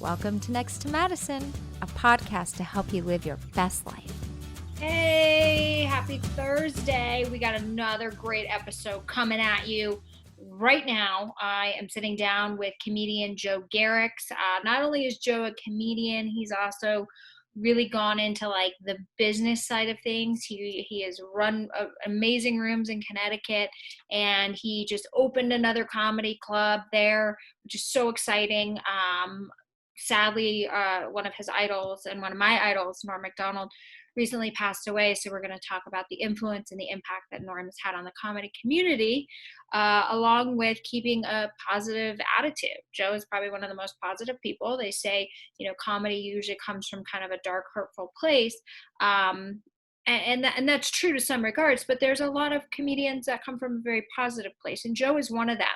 Welcome to Next to Madison, a podcast to help you live your best life. Hey, happy Thursday. We got another great episode coming at you right now. I am sitting down with comedian Joe Gerics. Not only is Joe a comedian, he's also really gone into like the business side of things. He has run amazing rooms in Connecticut, and he just opened another comedy club there, which is so exciting. Sadly, one of his idols and one of my idols, Norm Macdonald, recently passed away. So we're going to talk about the influence and the impact that Norm has had on the comedy community, along with keeping a positive attitude. Joe is probably one of the most positive people. They say, comedy usually comes from kind of a dark, hurtful place. And that's true to some regards, but there's a lot of comedians that come from a very positive place, and Joe is one of them.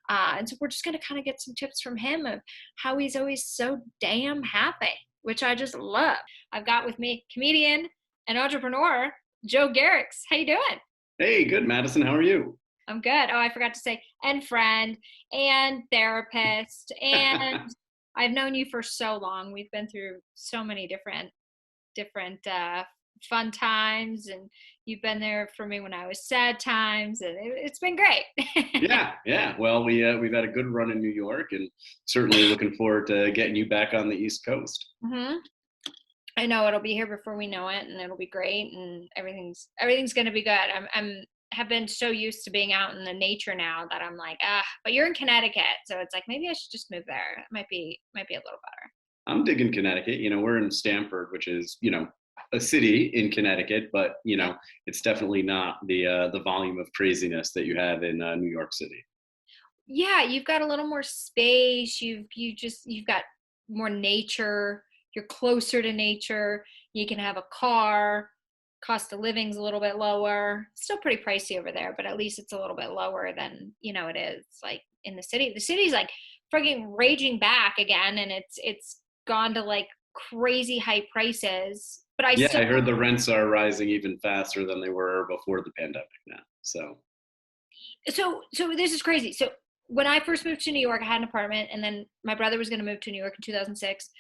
And so we're just going to kind of get some tips from him of how he's always so damn happy, which I just love. I've got with me comedian and entrepreneur, Joe Gerics. How you doing? Hey, good, Madison. How are you? I'm good. Oh, I forgot to say, and friend, and therapist, and I've known you for so long. We've been through so many different fun times, and you've been there for me when I was sad times, and it's been great. Yeah. Well, we've had a good run in New York, and certainly looking forward to getting you back on the East Coast. Mm-hmm. I know it'll be here before we know it, and it'll be great, and everything's going to be good. Have been so used to being out in the nature now that I'm like, but you're in Connecticut, so it's like maybe I should just move there. It might be a little better. I'm digging Connecticut. We're in Stamford, which is a city in Connecticut, but it's definitely not the volume of craziness that you have in New York City. Yeah, you've got a little more space. You've got more nature. You're closer to nature. You can have a car. Cost of living's a little bit lower. Still pretty pricey over there, but at least it's a little bit lower than it is like in the city. The city's like freaking raging back again, and it's gone to like crazy high prices. But I heard the rents are rising even faster than they were before the pandemic now. So this is crazy. So when I first moved to New York, I had an apartment, and then my brother was going to move to New York in 2006.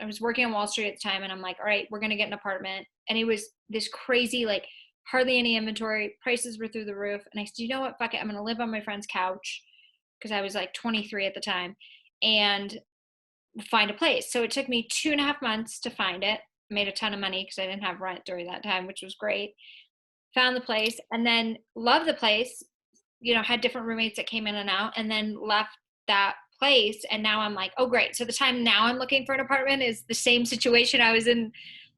I was working on Wall Street at the time, and I'm like, all right, we're going to get an apartment. And it was this crazy, like hardly any inventory. Prices were through the roof. And I said, you know what? Fuck it. I'm going to live on my friend's couch, because I was like 23 at the time, and find a place. So it took me 2.5 months to find it. Made a ton of money because I didn't have rent during that time, which was great. Found the place, and then loved the place, had different roommates that came in and out, and then left that place. And now I'm like, oh great. So the time now I'm looking for an apartment is the same situation I was in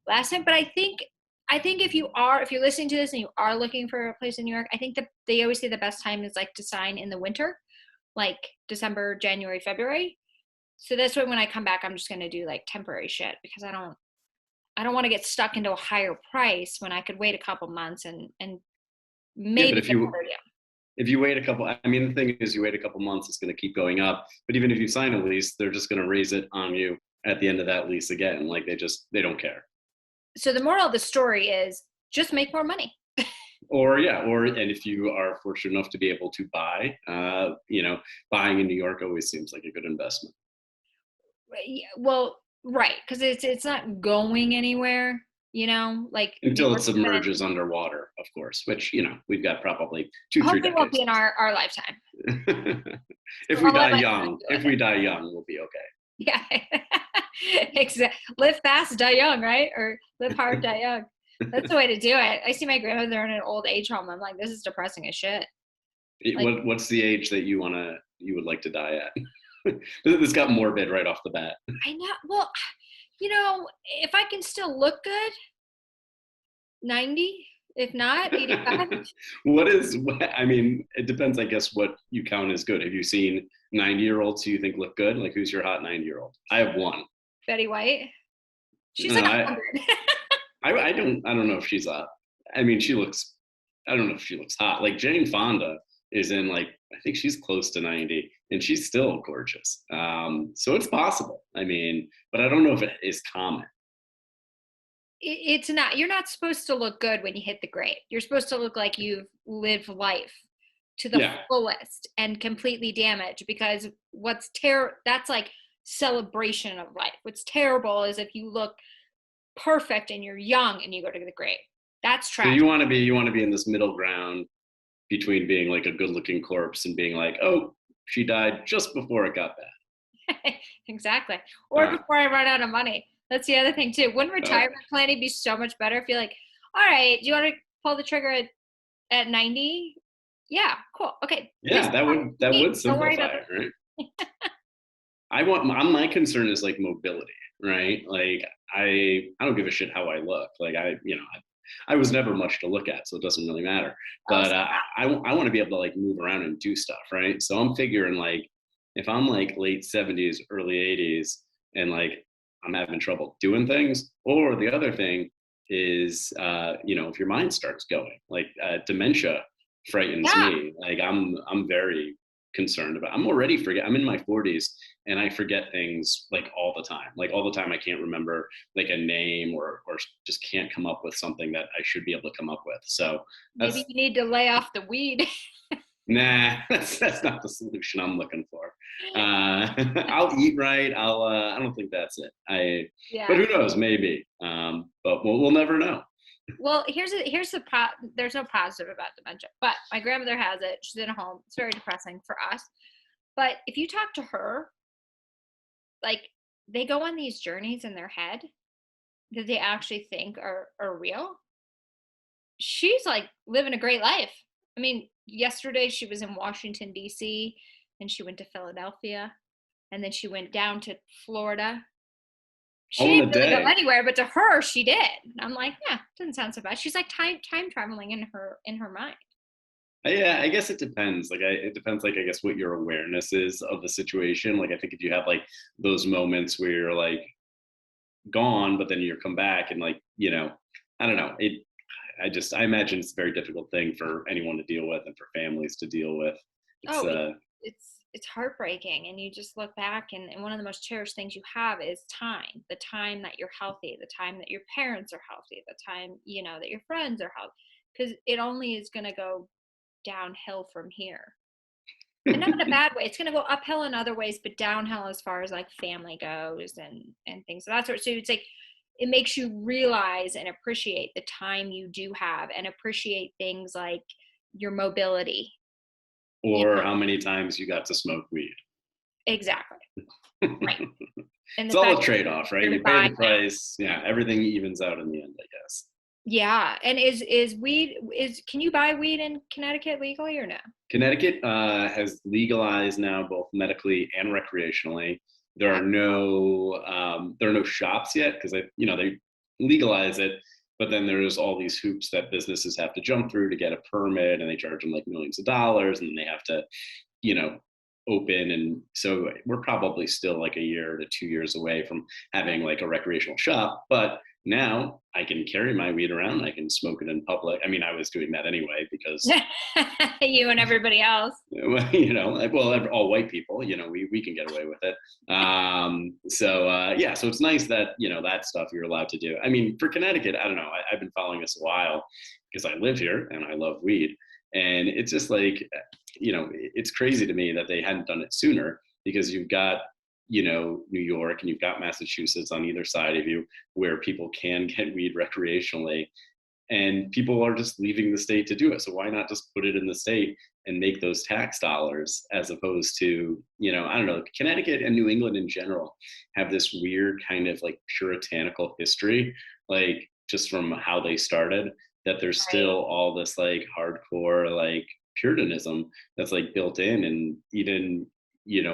last time. But I think if you're listening to this and you are looking for a place in New York, I think that they always say the best time is like to sign in the winter, like December, January, February. So that's when I come back, I'm just going to do like temporary shit, because I don't want to get stuck into a higher price when I could wait a couple months and maybe if you wait a couple, the thing is, you wait a couple months, it's going to keep going up. But even if you sign a lease, they're just going to raise it on you at the end of that lease again. Like they don't care. So the moral of the story is just make more money. And if you are fortunate enough to be able to buy, buying in New York always seems like a good investment. Well, right, because it's not going anywhere. Like until it submerges underwater, of course, which we've got probably 2-3 decades. It won't be in our lifetime. If we die young, we'll be okay. Yeah. Exactly. Live fast, die young, right? Or live hard, die young. That's the way to do it. I see my grandmother in an old age home. I'm like, this is depressing as shit. What's the age that you would like to die at? This got morbid right off the bat. I know. Well, if I can still look good, 90, if not 85. It depends, I guess, what you count as good. Have you seen 90-year-olds who you think look good? Like, who's your hot 90-year-old? I have one. Betty White. She's like 100. I don't know if she's hot. I don't know if she looks hot. Like Jane Fonda is in I think she's close to 90, and she's still gorgeous. So it's possible. But I don't know if it is common. It's not. You're not supposed to look good when you hit the grade. You're supposed to look like you've lived life to the fullest and completely damaged, because that's like celebration of life. What's terrible is if you look perfect and you're young and you go to the grave. That's So tragic. you want to be in this middle ground between being like a good looking corpse and being like, oh, she died just before it got bad. Exactly. Or before I run out of money. That's the other thing too. Wouldn't retirement planning be so much better if you're like, all right, do you want to pull the trigger at 90? Yeah, cool. Okay. Yeah, that would simplify it, right? My concern is like mobility, right? Like I don't give a shit how I look. Like I was never much to look at, so it doesn't really matter. But I want to be able to like move around and do stuff, right? So I'm figuring like if I'm like late 70s, early 80s, and like I'm having trouble doing things, or the other thing is, if your mind starts going, like dementia frightens me. Like I'm very concerned about. I'm in my 40s and I forget things like all the time. Like all the time I can't remember like a name or just can't come up with something that I should be able to come up with. So maybe you need to lay off the weed. Nah, that's not the solution I'm looking for. I'll eat right. I don't think that's it. But who knows? Maybe. But we'll never know. Well, there's no positive about dementia, but my grandmother has it. She's in a home. It's very depressing for us. But if you talk to her, like they go on these journeys in their head that they actually think are real. She's like living a great life. I mean, yesterday she was in Washington, D.C., and she went to Philadelphia, and then she went down to Florida. She didn't really go anywhere, but to her, she did. And I'm like, yeah, doesn't sound so bad. She's like time traveling in her mind. Yeah, I guess it depends. Like, it depends. Like, I guess what your awareness is of the situation. Like, I think if you have like those moments where you're like gone, but then you come back, and like, I don't know. I imagine it's a very difficult thing for anyone to deal with and for families to deal with. It's heartbreaking, and you just look back, and one of the most cherished things you have is time. The time that you're healthy, the time that your parents are healthy, the time that your friends are healthy, because it only is going to go downhill from here, and not in a bad way. It's going to go uphill in other ways, but downhill as far as like family goes and things of that sort. So it's like it makes you realize and appreciate the time you do have, and appreciate things like your mobility. Or how many times you got to smoke weed. Exactly. Right. And it's all a trade-off, right? You pay the price. Yeah, everything evens out in the end, I guess. Yeah. And can you buy weed in Connecticut legally or no? Connecticut has legalized now both medically and recreationally. There are no shops yet because they legalize it. But then there's all these hoops that businesses have to jump through to get a permit, and they charge them like millions of dollars, and then they have to, open. And so we're probably still like a year to 2 years away from having like a recreational shop. But now I can carry my weed around. I can smoke it in public. I mean, I was doing that anyway because you and everybody else. All white people. We can get away with it. So it's nice that that stuff you're allowed to do. I mean, for Connecticut, I don't know. I've been following this a while because I live here and I love weed, and it's just like it's crazy to me that they hadn't done it sooner, because you've got New York and you've got Massachusetts on either side of you where people can get weed recreationally, and people are just leaving the state to do it. So why not just put it in the state and make those tax dollars, as opposed to, I don't know, Connecticut and New England in general have this weird kind of like puritanical history, like just from how they started, that there's still all this like hardcore like puritanism that's like built in, and even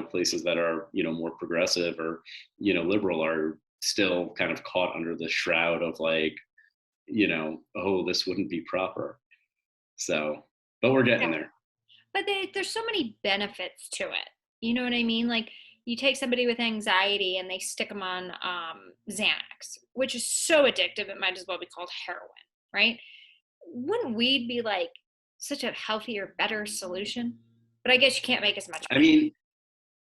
places that are more progressive or liberal are still kind of caught under the shroud of like this wouldn't be proper. So, but we're getting there. But there's so many benefits to it, you know what I mean? Like you take somebody with anxiety and they stick them on Xanax, which is so addictive it might as well be called heroin, right? Wouldn't weed be like such a healthier, better solution? But I guess you can't make as much money.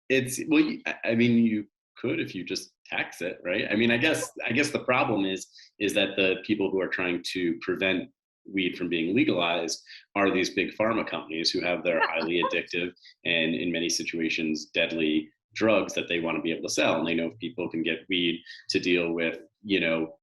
I mean, you could if you just tax it, right? I mean, I guess the problem is that the people who are trying to prevent weed from being legalized are these big pharma companies who have their highly addictive and in many situations deadly drugs that they want to be able to sell. And they know if people can get weed to deal with, you know,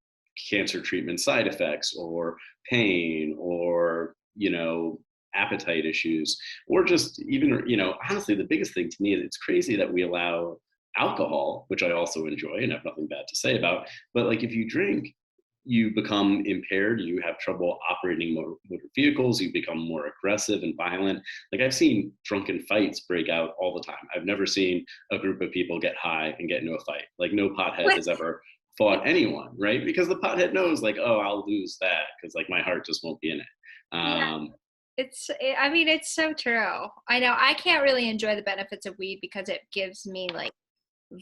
cancer treatment side effects or pain or, you know, appetite issues, or just even, you know, honestly, the biggest thing to me is it's crazy that we allow alcohol, which I also enjoy and have nothing bad to say about. But like if you drink, you become impaired, you have trouble operating motor vehicles, you become more aggressive and violent. Like I've seen drunken fights break out all the time. I've never seen a group of people get high and get into a fight. Like no pothead has ever fought anyone, right? Because the pothead knows like, oh, I'll lose that because like my heart just won't be in it. I mean, it's so true. I know I can't really enjoy the benefits of weed because it gives me like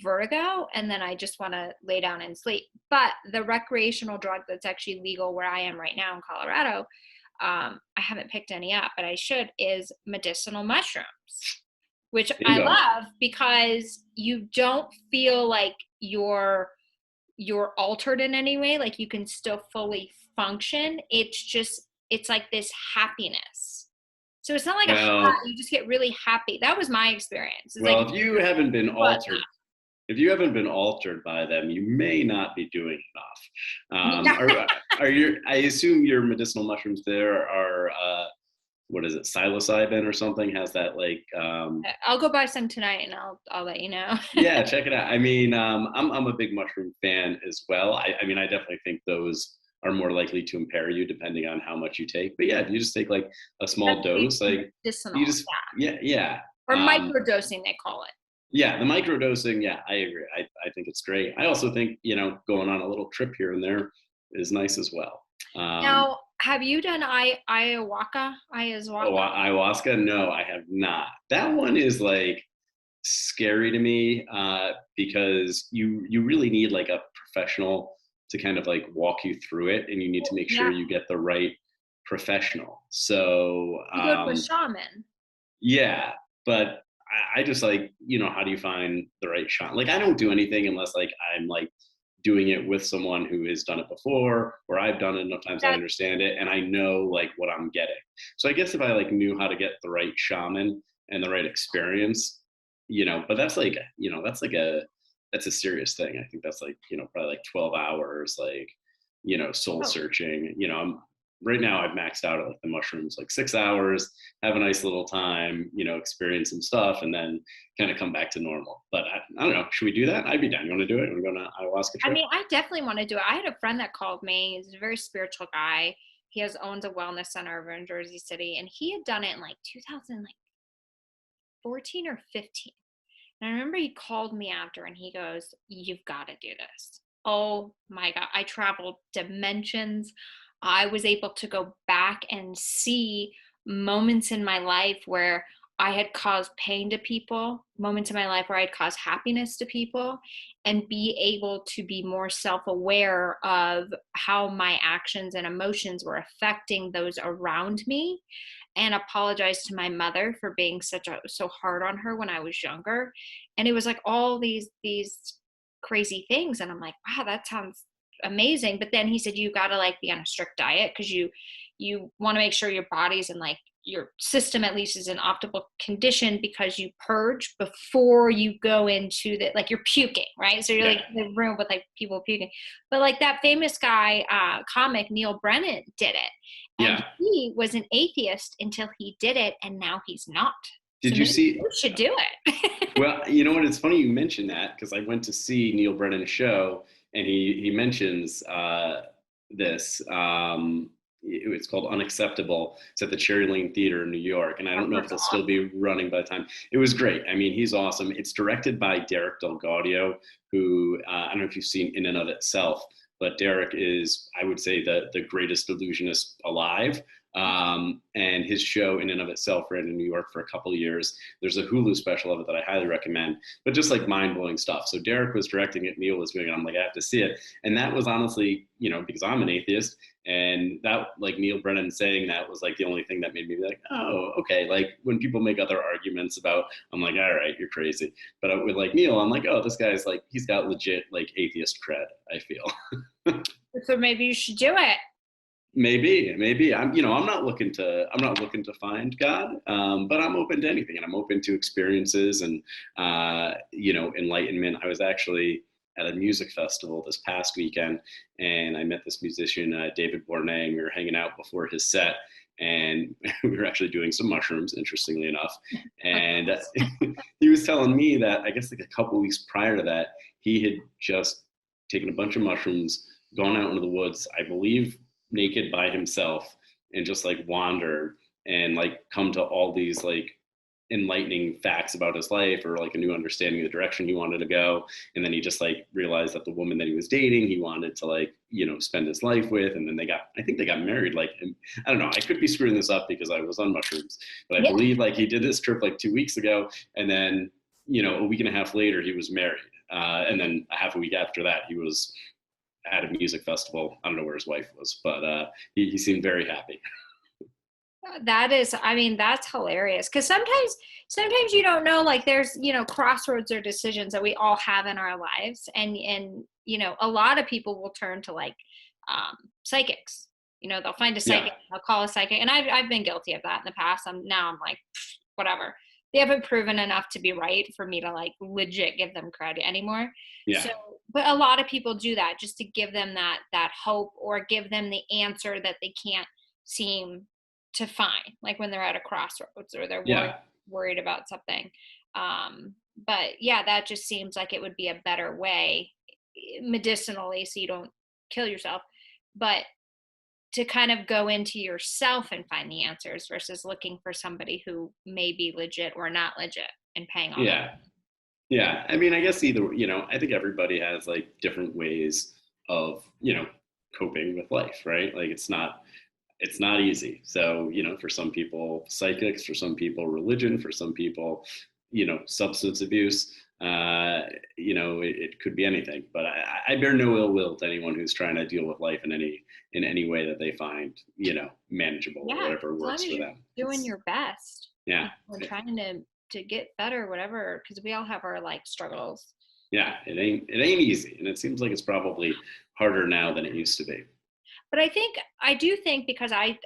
vertigo and then I just want to lay down and sleep. But the recreational drug that's actually legal where I am right now in Colorado, I haven't picked any up, but I should, is medicinal mushrooms, which I love because you don't feel like you're altered in any way. Like you can still fully function. It's like this happiness. So it's not like a high, you just get really happy. That was my experience. It's well, like, if you haven't been altered by them, you may not be doing enough. I assume your medicinal mushrooms there are, what is it, psilocybin or something? Has that like? I'll go buy some tonight and I'll let you know. Yeah, check it out. I mean, I'm a big mushroom fan as well. I mean, I definitely think those are more likely to impair you depending on how much you take. But yeah, if you just take like a small dose, like medicinal, you just yeah. Or microdosing, they call it. Yeah, the microdosing, yeah, I agree. I think it's great. I also think, you know, going on a little trip here and there is nice as well. Now, have you done ayahuasca? Ayahuasca? No, I have not. That one is like scary to me because you really need like a professional to kind of like walk you through it, and you need to make sure you get the right professional. So you go to a shaman. Yeah, but I just like, you know, how do you find the right shaman? Like I don't do anything unless like I'm like doing it with someone who has done it before, or I've done it enough times I understand it and I know like what I'm getting. So I guess if I like knew how to get the right shaman and the right experience, you know, but that's like, you know, that's a serious thing. I think that's like, you know, probably like 12 hours, like, you know, soul searching. You know, right now I've maxed out at like the mushrooms, like 6 hours, have a nice little time, you know, experience some stuff, and then kind of come back to normal. But I don't know, should we do that? I'd be down. You want to do it? You want to go on an ayahuasca trip? I mean, I definitely want to do it. I had a friend that called me. He's a very spiritual guy. He owns a wellness center over in Jersey City, and he had done it in like 2014 or 15. And I remember he called me after and he goes, "You've got to do this." Oh my God. I traveled dimensions. I was able to go back and see moments in my life where I had caused pain to people, moments in my life where I had caused happiness to people, and be able to be more self-aware of how my actions and emotions were affecting those around me, and apologize to my mother for being so hard on her when I was younger. And it was like all these crazy things. And I'm like, wow, that sounds amazing. But then he said, you got to like be on a strict diet because you want to make sure your body's in like your system at least is in optimal condition, because you purge before you go into the, like you're puking, right? So you're like in the room with like people puking. But like that famous guy, comic Neil Brennan did it. And he was an atheist until he did it, and now he's not. Did you see? You should do it. Well, you know what? It's funny you mentioned that because I went to see Neil Brennan's show, and he mentions this. It's called Unacceptable. It's at the Cherry Lane Theater in New York, and I don't know if it'll still be running by the time. It was great. I mean, he's awesome. It's directed by Derek DelGaudio, who I don't know if you've seen In and of Itself, but Derek is, I would say, the greatest illusionist alive. And his show In and of Itself ran in New York for a couple of years. There's a Hulu special of it that I highly recommend, but just like mind-blowing stuff. So Derek was directing it, Neil was doing it. I'm like, I have to see it. And that was honestly, you know, because I'm an atheist, and that, like, Neil Brennan saying that was like the only thing that made me be like, oh, okay. Like when people make other arguments about, I'm like, all right, you're crazy. But with like Neil, I'm like, oh, this guy's like, he's got legit like atheist cred, I feel. So maybe you should do it. Maybe I'm not looking to find God, but I'm open to anything, and I'm open to experiences and enlightenment. I was actually at a music festival this past weekend, and I met this musician, David Bournet, and we were hanging out before his set, and we were actually doing some mushrooms, interestingly enough. And he was telling me that I guess like a couple weeks prior to that, he had just taken a bunch of mushrooms, gone out into the woods, I believe naked by himself, and just like wandered and like come to all these like enlightening facts about his life, or like a new understanding of the direction he wanted to go. And then he just like realized that the woman that he was dating, he wanted to like, spend his life with. And then I think they got married. Like, I don't know, I could be screwing this up because I was on mushrooms, but I believe like he did this trip like 2 weeks ago. And then, a week and a half later, he was married. And then a half a week after that, he was at a music festival. I don't know where his wife was, but he seemed very happy. That's hilarious. Cause sometimes you don't know, like there's, crossroads or decisions that we all have in our lives. And, a lot of people will turn to like, psychics, they'll find a psychic, they'll call a psychic. And I've been guilty of that in the past. I'm like, whatever. They haven't proven enough to be right for me to like legit give them credit anymore. Yeah. So, but a lot of people do that just to give them that hope, or give them the answer that they can't seem to find, like when they're at a crossroads, or they're worried about something. But yeah, that just seems like it would be a better way medicinally, so you don't kill yourself, but to kind of go into yourself and find the answers, versus looking for somebody who may be legit or not legit and paying off. Yeah. I mean, I guess either, I think everybody has like different ways of, coping with life, right? Like it's not easy. So, for some people, psychics, for some people, religion, for some people, substance abuse, it could be anything, but I bear no ill will to anyone who's trying to deal with life in any way that they find, manageable, or whatever works for them. Doing your best. Yeah. We're trying to get better, whatever, because we all have our like struggles. Yeah. It ain't easy. And it seems like it's probably harder now than it used to be. But I do think because I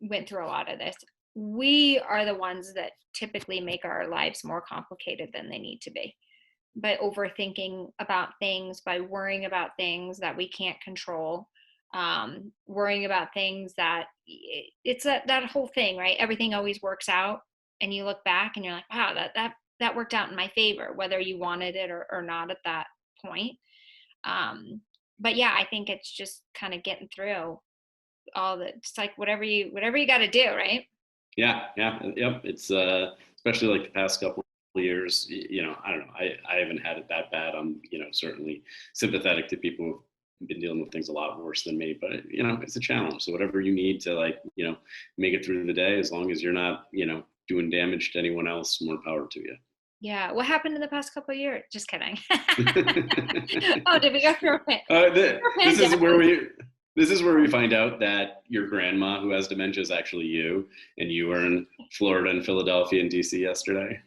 went through a lot of this, we are the ones that typically make our lives more complicated than they need to be, by overthinking about things, by worrying about things that we can't control, worrying about things that it's that whole thing, right? Everything always works out, and you look back and you're like, wow, that worked out in my favor, whether you wanted it or not at that point. But yeah, I think it's just kind of getting through all the, it's like whatever you got to do, right? Yeah. Yep. It's especially like the past couple of years, I don't know. I haven't had it that bad. I'm, certainly sympathetic to people who've been dealing with things a lot worse than me, but it's a challenge. So whatever you need to like, make it through the day, as long as you're not, doing damage to anyone else, more power to you. Yeah. What happened in the past couple of years? Just kidding. Oh, did we go through it? This is where we find out that your grandma who has dementia is actually you, and you were in Florida and Philadelphia and DC yesterday.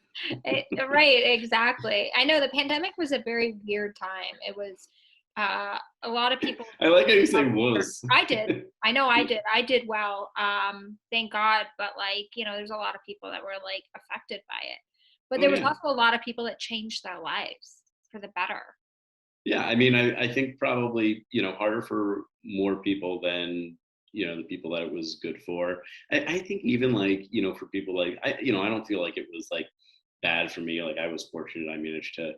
Right, exactly. I know the pandemic was a very weird time. It was a lot of people. I like how you say was. I did. I know I did. I did well. Thank God. But like, there's a lot of people that were like affected by it. But there was also a lot of people that changed their lives for the better. Yeah, I mean, I think probably, harder for more people than, the people that it was good for. I think even like, for people like, I don't feel like it was like bad for me. Like I was fortunate. I managed to,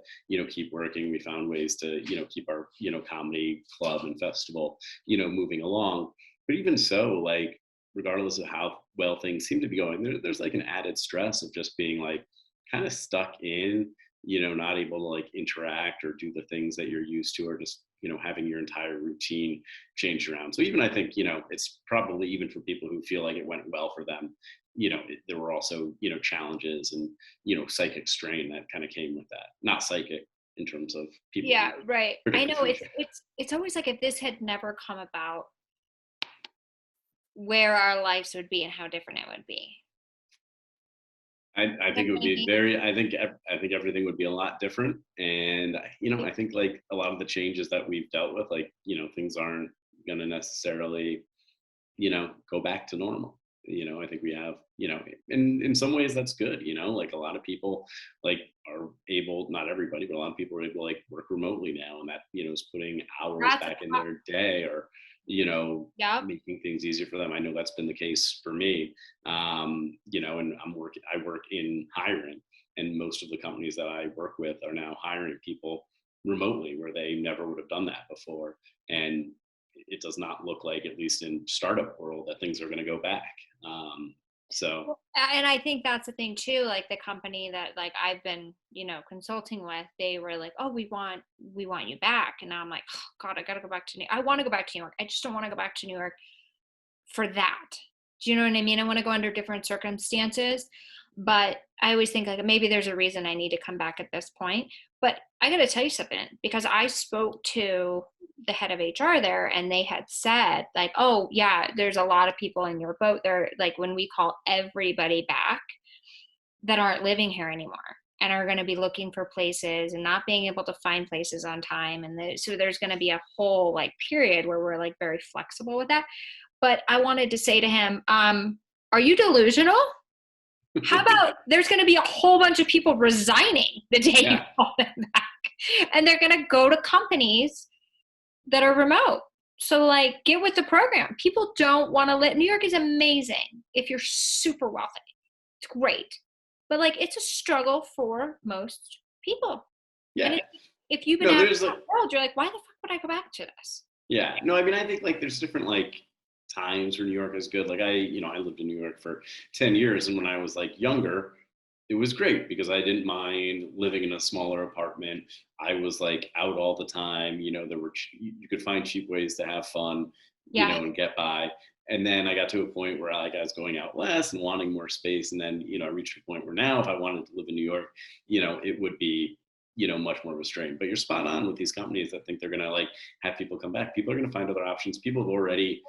keep working. We found ways to, keep our, comedy club and festival, moving along. But even so, like, regardless of how well things seem to be going, there's like an added stress of just being like kind of stuck in, not able to like interact or do the things that you're used to, or just, having your entire routine changed around. So even I think, it's probably even for people who feel like it went well for them, there were also, challenges and, psychic strain that kind of came with that. Not psychic in terms of people. Yeah, right. I know it's always like if this had never come about, where our lives would be and how different it would be. I think it would be very, I think everything would be a lot different. And, I think like a lot of the changes that we've dealt with, like, things aren't going to necessarily go back to normal. I think we have, in some ways that's good, like a lot of people like are able, not everybody, but a lot of people are able to like work remotely now. And that, is putting hours That's back in their day, or, Yep. making things easier for them. I know that's been the case for me. And I work in hiring, and most of the companies that I work with are now hiring people remotely where they never would have done that before. And it does not look like, at least in startup world, that things are going to go back. So And I think that's the thing too, like the company that like I've been, consulting with, they were like, oh, we want you back. And now I'm like, oh God, I got to go back to I want to go back to New York. I just don't want to go back to New York for that. Do you know what I mean? I want to go under different circumstances, but I always think like maybe there's a reason I need to come back at this point. But I got to tell you something, because I spoke to the head of HR there, and they had said like, oh yeah, there's a lot of people in your boat there. Like when we call everybody back that aren't living here anymore and are going to be looking for places and not being able to find places on time. And so there's going to be a whole like period where we're like very flexible with that. But I wanted to say to him, are you delusional? How about there's going to be a whole bunch of people resigning the day you call them back, and they're going to go to companies that are remote. So like get with the program. People don't want to live. New York is amazing if you're super wealthy. It's great. But like it's a struggle for most people. yeah. And if you've been out in the world, you're like, why the fuck would I go back to this? Yeah. No, I mean, I think like there's different like times where New York is good. Like I lived in New York for 10 years. And when I was like younger, it was great because I didn't mind living in a smaller apartment. I was like out all the time. There were, you could find cheap ways to have fun, and get by. And then I got to a point where like I was going out less and wanting more space. And then, I reached a point where now if I wanted to live in New York, it would be, much more restrained. But you're spot on with these companies that think they're going to like have people come back. People are going to find other options. People have already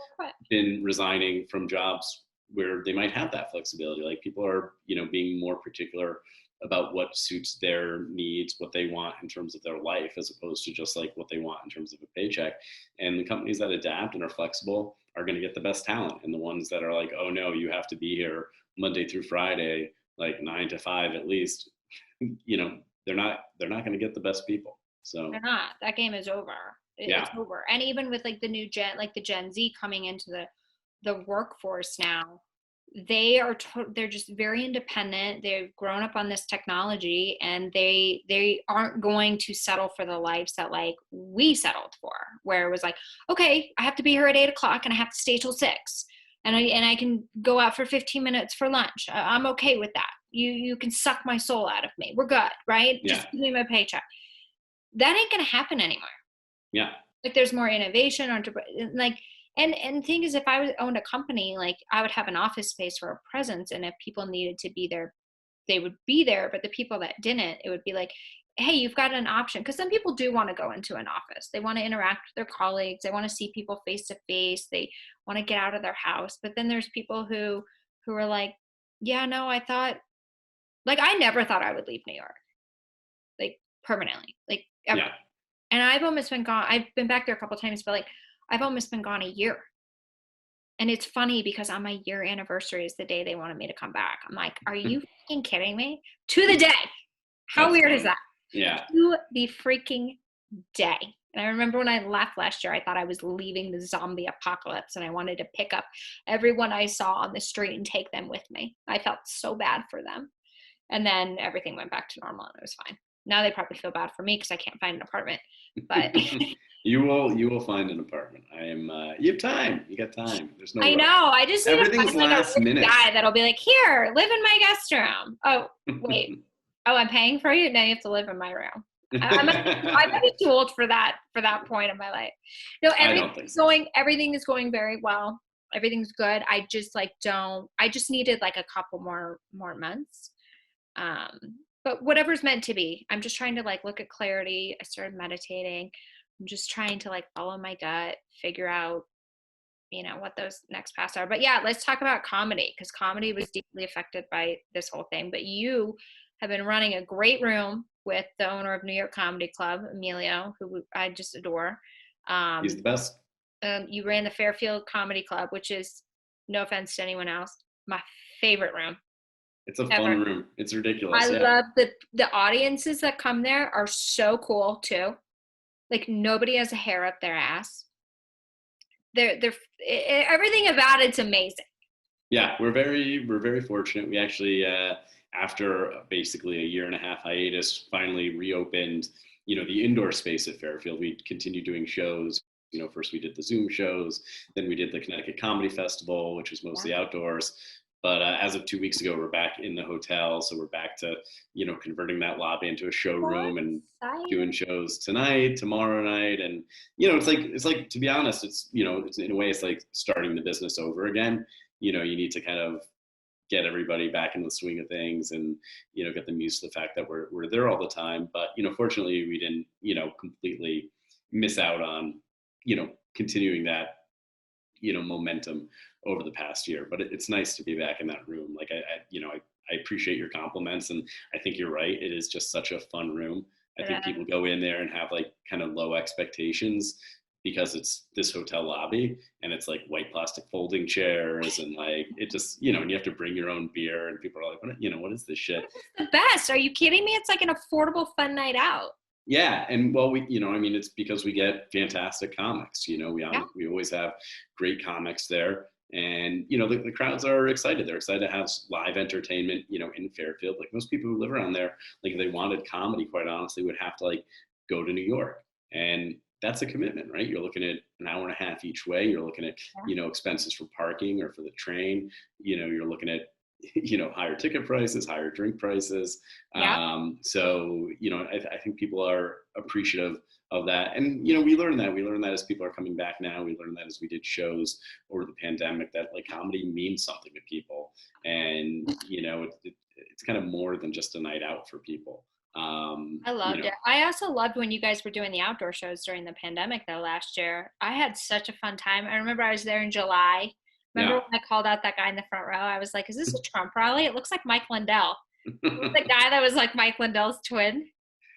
been resigning from jobs where they might have that flexibility. Like people are, being more particular about what suits their needs, what they want in terms of their life, as opposed to just like what they want in terms of a paycheck. And the companies that adapt and are flexible are going to get the best talent. And the ones that are like, oh no, you have to be here Monday through Friday, like 9 to 5 at least, they're not going to get the best people. So they're not. That game is over. It's over. And even with like the new gen, like the Gen Z coming into the workforce now, they're just very independent. They've grown up on this technology, and they aren't going to settle for the lives that like we settled for, where it was like, okay, I have to be here at 8:00 and I have to stay till 6, and I can go out for 15 minutes for lunch. I'm okay with that. You can suck my soul out of me. We're good, right? Yeah. Just give me my paycheck. That ain't gonna happen anymore. Yeah. Like there's more innovation, like. And the thing is, if I owned a company, like I would have an office space for a presence. And if people needed to be there, they would be there. But the people that didn't, it would be like, hey, you've got an option. Because some people do want to go into an office. They want to interact with their colleagues. They want to see people face to face. They want to get out of their house. But then there's people who are like, yeah, no, I never thought I would leave New York, like permanently, like ever. Yeah. And I've almost been gone. I've been back there a couple of times, but like, I've almost been gone a year. And it's funny because on my year anniversary is the day they wanted me to come back. I'm like, are you freaking kidding me? To the day. How weird is that? Yeah. To the freaking day. And I remember when I left last year, I thought I was leaving the zombie apocalypse, and I wanted to pick up everyone I saw on the street and take them with me. I felt so bad for them. And then everything went back to normal and it was fine. Now they probably feel bad for me because I can't find an apartment. But you will find an apartment. You have time. You got time. There's no. I know. I just need everything's to find last like a minute. guy that'll be like, here, live in my guest room. Oh, wait. Oh, I'm paying for you? Now you have to live in my room. I might be too old for that point in my life. No, everything is going very well. Everything's good. I just needed like a couple more months. But whatever's meant to be. I'm just trying to like look at clarity. I started meditating. I'm just trying to like follow my gut, figure out, what those next paths are. But yeah, let's talk about comedy, because comedy was deeply affected by this whole thing. But you have been running a great room with the owner of New York Comedy Club, Emilio, who I just adore. He's the best. You ran the Fairfield Comedy Club, which is no offense to anyone else, my favorite room It's a ever. fun room. It's ridiculous. I Yeah. love the audiences that come there are so cool too. Like nobody has a hair up their ass. Everything about it's amazing. Yeah, we're very fortunate. We actually, after basically a year and a half hiatus, finally reopened, the indoor space at Fairfield. We continued doing shows. First we did the Zoom shows, then we did the Connecticut Comedy Festival, which was mostly outdoors. But as of 2 weeks ago, we're back in the hotel, so we're back to, converting that lobby into a showroom and doing shows tonight, tomorrow night, and it's like to be honest, it's it's in a way it's like starting the business over again. You need to kind of get everybody back in the swing of things and get them used to the fact that we're there all the time. But fortunately we didn't completely miss out on continuing that momentum over the past year. But it's nice to be back in that room. Like I appreciate your compliments, and I think you're right. It is just such a fun room. I think people go in there and have like kind of low expectations because it's this hotel lobby and it's like white plastic folding chairs and like it just and you have to bring your own beer and people are like, what is this shit? It's the best. Are you kidding me? It's like an affordable fun night out. Yeah, and well, it's because we get fantastic comics. We always have great comics there, and the crowds are excited. They're excited to have live entertainment. In Fairfield, like most people who live around there, like if they wanted comedy, quite honestly, would have to like go to New York, and that's a commitment, right? You're looking at an hour and a half each way. You're looking at expenses for parking or for the train. You're looking at higher ticket prices, higher drink prices. So, I think people are appreciative of that. And, we learned that as people are coming back now. We learned that as we did shows over the pandemic, that like comedy means something to people. And, it's kind of more than just a night out for people. I loved it. I also loved when you guys were doing the outdoor shows during the pandemic though last year. I had such a fun time. I remember I was there in July. Remember when I called out that guy in the front row? I was like, is this a Trump rally? It looks like Mike Lindell. The guy that was like Mike Lindell's twin.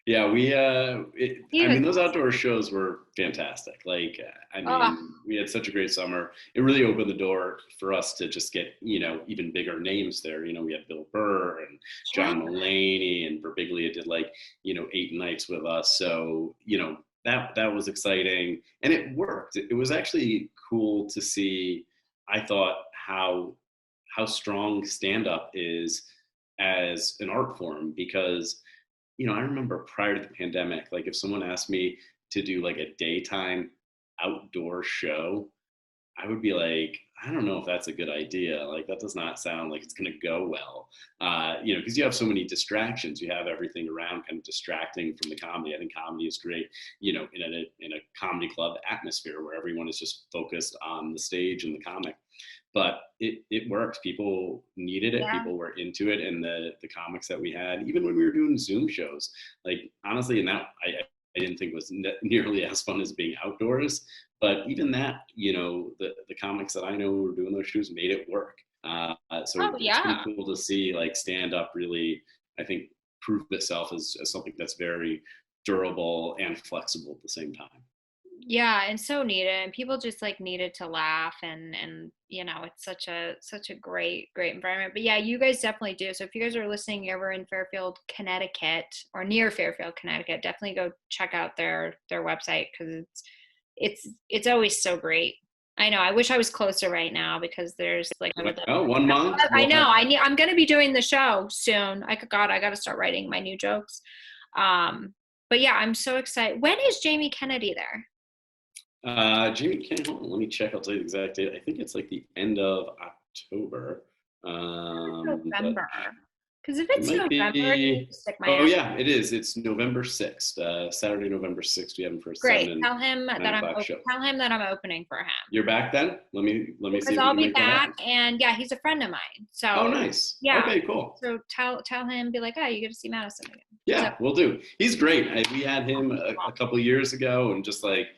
Yeah, those outdoor shows were fantastic. Like, we had such a great summer. It really opened the door for us to just get, even bigger names there. We had Bill Burr and John Mulaney, and Birbiglia did like, 8 nights with us. So, that was exciting, and it worked. It was actually cool to see, I thought, how strong stand-up is as an art form, because I remember prior to the pandemic, like if someone asked me to do like a daytime outdoor show, I would be like, I don't know if that's a good idea. Like that does not sound like it's going to go well, because you have so many distractions. You have everything around kind of distracting from the comedy. I think comedy is great, in a comedy club atmosphere where everyone is just focused on the stage and the comic. But it worked. People needed it. Yeah. People were into it. And the comics that we had, even when we were doing Zoom shows, like honestly, and that I didn't think was nearly as fun as being outdoors. But even that, the comics that I know who were doing those shows made it work. It's pretty cool to see like stand up really, I think, prove itself as something that's very durable and flexible at the same time. Yeah, and so needed, and people just like needed to laugh, and it's such a great environment. But yeah, you guys definitely do. So if you guys are listening, you're ever in Fairfield, Connecticut, or near Fairfield, Connecticut, definitely go check out their website, because it's always so great. I know. I wish I was closer right now, because there's like 1 month. I know. I'm going to be doing the show soon. I got to start writing my new jokes. But yeah, I'm so excited. When is Jamey Kennedy there? Jamey Kennedy, let me check. I'll tell you the exact date. I think it's like the end of October. November. Because if it's November, yeah, it is. It's November 6th. Saturday, November 6th. We have him for a Great. 7 Tell him that I'm opening for him. You're back then? Let me see. Because I'll be back, and yeah, he's a friend of mine. So. Oh, nice. Yeah. Okay, cool. So tell him, be like, oh, you get to see Madison again. Yeah, we'll do. He's great. We had him a couple years ago, and just like.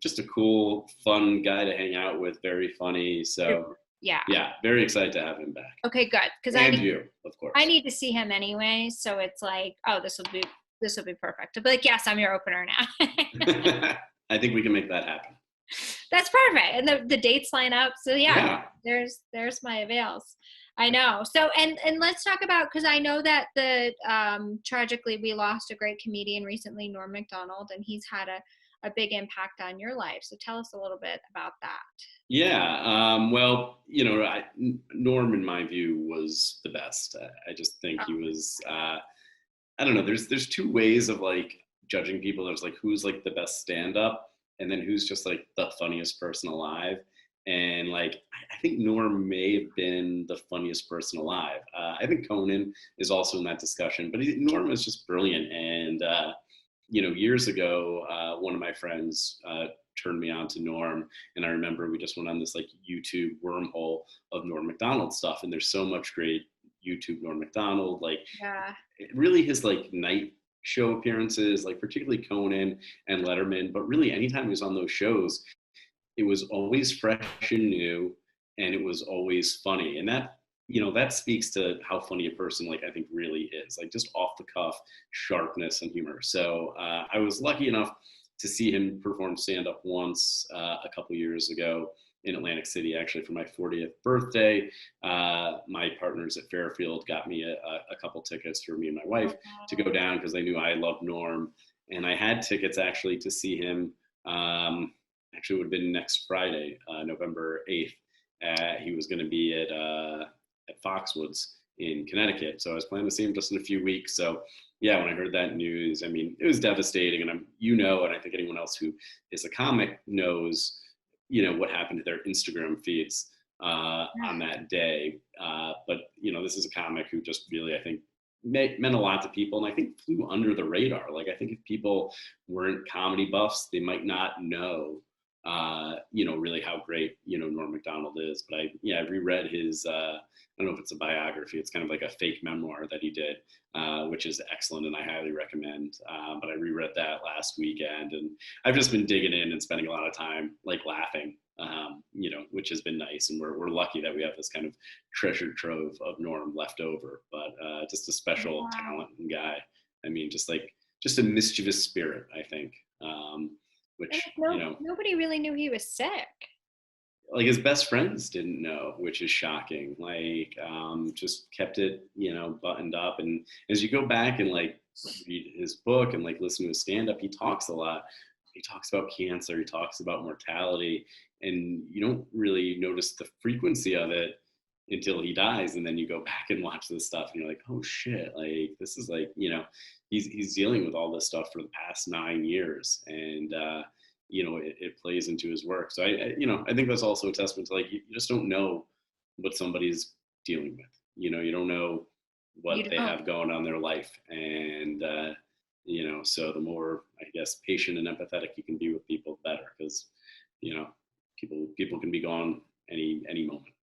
Just a cool, fun guy to hang out with. Very funny. So yeah, very excited to have him back. Okay, good. Because of course, I need to see him anyway. So it's like, oh, this will be perfect. To be like, yes, I'm your opener now. I think we can make that happen. That's perfect. And the dates line up. So Yeah. there's my avails. I know. So, and let's talk about, because I know that tragically we lost a great comedian recently, Norm Macdonald, and he's had a big impact on your life. So tell us a little bit about that. Yeah. Well, Norm, in my view, was the best. I just think he was, I don't know. There's two ways of like judging people. There's like who's like the best stand up, and then who's just like the funniest person alive. And like I think Norm may have been the funniest person alive. I think Conan is also in that discussion, but Norm is just brilliant. And years ago, one of my friends turned me on to Norm, and I remember we just went on this like YouTube wormhole of Norm Macdonald stuff, and there's so much great YouTube Norm Macdonald, like Yeah. really his like night show appearances, like particularly Conan and Letterman, but really anytime he was on those shows, it was always fresh and new, and it was always funny. And that speaks to how funny a person like I think really is, like just off the cuff sharpness and humor. So I was lucky enough to see him perform stand up once a couple years ago in Atlantic City, actually for my 40th birthday. My partners at Fairfield got me a couple tickets for me and my wife to go down because they knew I loved Norm. And I had tickets actually to see him. Actually, it would have been next Friday, November 8th. He was going to be at Foxwoods in Connecticut. So I was planning to see him just in a few weeks. So yeah, when I heard that news, I mean, it was devastating. And and I think anyone else who is a comic knows, what happened to their Instagram feeds on that day. But this is a comic who just really, I think, meant a lot to people, and I think flew under the radar. Like I think if people weren't comedy buffs, they might not know really how great Norm Macdonald is. But I reread his I don't know if it's a biography, it's kind of like a fake memoir that he did, which is excellent and I highly recommend. But I reread that last weekend, and I've just been digging in and spending a lot of time like laughing, which has been nice. And we're lucky that we have this kind of treasure trove of Norm left over, but just a special talent and guy. I mean, just a mischievous spirit, I think. Which nobody really knew he was sick. Like his best friends didn't know, which is shocking. Like just kept it buttoned up. And as you go back and like read his book and like listen to his stand-up, he talks a lot. He talks about cancer, he talks about mortality, and you don't really notice the frequency of it until he dies. And then you go back and watch this stuff and you're like, oh shit, like this is like, he's dealing with all this stuff for the past 9 years. And it plays into his work. So I think that's also a testament to like, you just don't know what somebody's dealing with. You don't know what they have going on in their life. And, so the more, I guess, patient and empathetic you can be with people, the better, because, people can be gone any moment.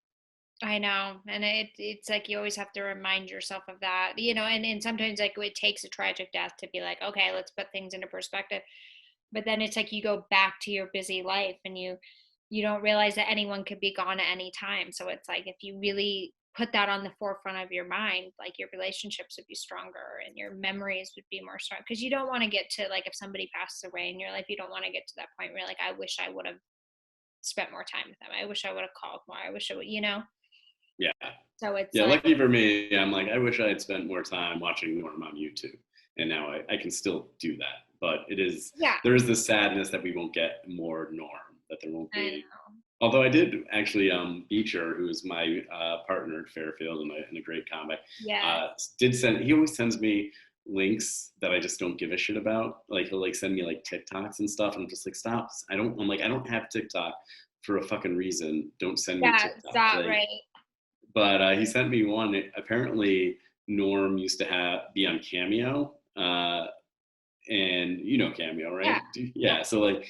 I know. And it's like, you always have to remind yourself of that, and sometimes like it takes a tragic death to be like, okay, let's put things into perspective. But then it's like you go back to your busy life and you don't realize that anyone could be gone at any time. So it's like, if you really put that on the forefront of your mind, like your relationships would be stronger and your memories would be more strong. Because you don't want to get to like, if somebody passes away in your life, you don't want to get to that point where like, I wish I would have spent more time with them. I wish I would have called more. I wish I would, Yeah. So it's lucky for me, I'm like, I wish I had spent more time watching Norm on YouTube. And now I can still do that. But there is this sadness that we won't get more Norm, that there won't be. Although I did actually, Beecher, who is my partner at Fairfield and a great comic, he always sends me links that I just don't give a shit about. Like he'll like send me like TikToks and stuff. And I'm just like, stop. I don't have TikTok for a fucking reason. Don't send me TikTok. Stop, right. But he sent me one. Apparently Norm used to be on Cameo. And Cameo, right? Yeah. So like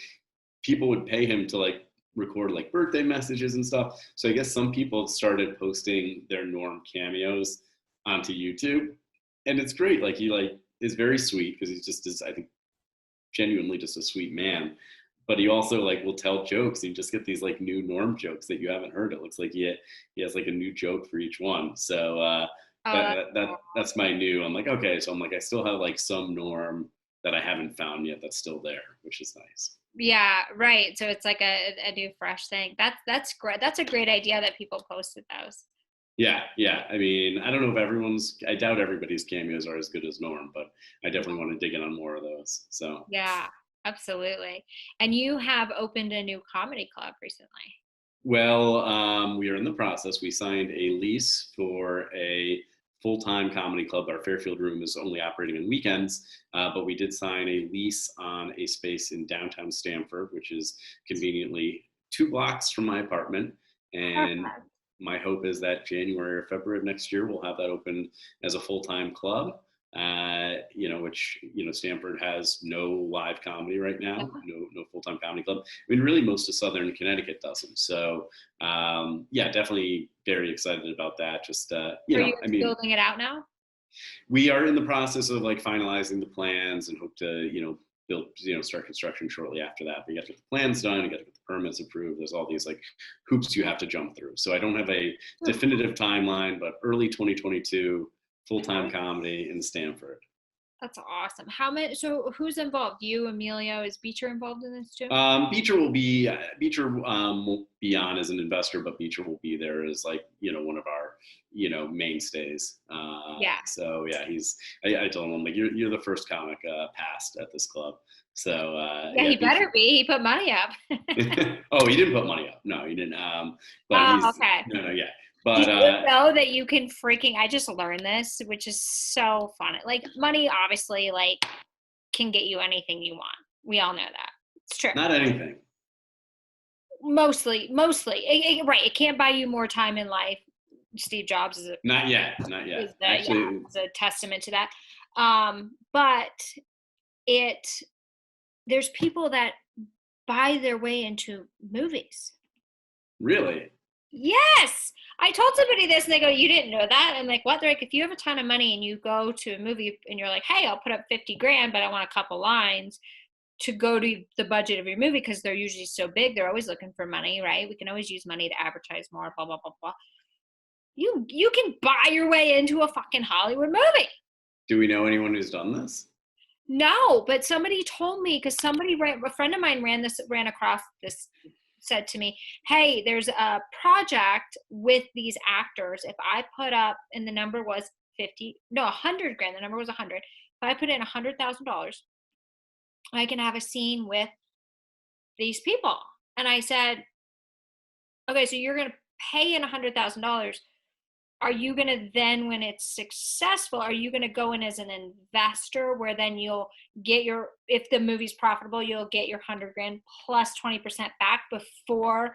people would pay him to like record like birthday messages and stuff. So I guess some people started posting their Norm cameos onto YouTube, and it's great. Like he like is very sweet because he's just I think genuinely just a sweet man. But he also like will tell jokes. You just get these like new Norm jokes that you haven't heard. It looks like he has like a new joke for each one. So that's my new. I'm like, okay, so I'm like, I still have like some Norm that I haven't found yet that's still there, which is nice. Yeah, right. So it's like a new fresh thing. That's great. That's a great idea that people posted those. Yeah. I mean, I don't know if I doubt everybody's cameos are as good as Norm, but I definitely want to dig in on more of those. So Yeah, absolutely. And you have opened a new comedy club recently. well, we are in the process. We signed a lease for a full-time comedy club. Our Fairfield room is only operating on weekends, but we did sign a lease on a space in downtown Stamford, which is conveniently 2 blocks from my apartment. And Perfect. my hope is that January or February of next year, we'll have that open as a full-time club. Which Stamford has no live comedy right now, no full-time comedy club. I mean, really, most of Southern Connecticut doesn't. So, definitely very excited about that. Just Are you I mean, building it out now? we are in the process of like finalizing the plans and hope to build start construction shortly after that. But you have to get the plans done, you got to get the permits approved. There's all these like hoops you have to jump through. So I don't have a definitive timeline, but early 2022. Full-time comedy in Stamford. That's awesome. So who's involved? You, Emilio, is Beecher involved in this too? Beecher won't be on as an investor, but Beecher will be there as like, one of our, mainstays. Yeah. So yeah, I told him like, you're the first comic passed at this club. So he better be. He put money up. Oh, he didn't put money up. No, he didn't. But okay. No, yeah. But did you know that you can I just learned this, which is so fun. Like money obviously like can get you anything you want. We all know that. It's true. Not anything. Mostly. Right. It can't buy you more time in life. Steve Jobs is not yet. Actually, is a testament to that. But there's people that buy their way into movies. Really? Yes. I told somebody this and they go, you didn't know that? I'm like, what? They're like, if you have a ton of money and you go to a movie and you're like, hey, I'll put up 50 grand, but I want a couple lines to go to the budget of your movie because they're usually so big. They're always looking for money, right? We can always use money to advertise more, blah, blah, blah, blah. You can buy your way into a fucking Hollywood movie. Do we know anyone who's done this? No, but somebody told me because a friend of mine ran across this, said to me, hey, there's a project with these actors. If I put up, and the number was 100 grand, the number was 100. If I put in $100,000, I can have a scene with these people. And I said, okay, so you're going to pay in $100,000. Are you going to then, when it's successful, are you going to go in as an investor where then you'll get if the movie's profitable, you'll get your 100 grand plus 20% back before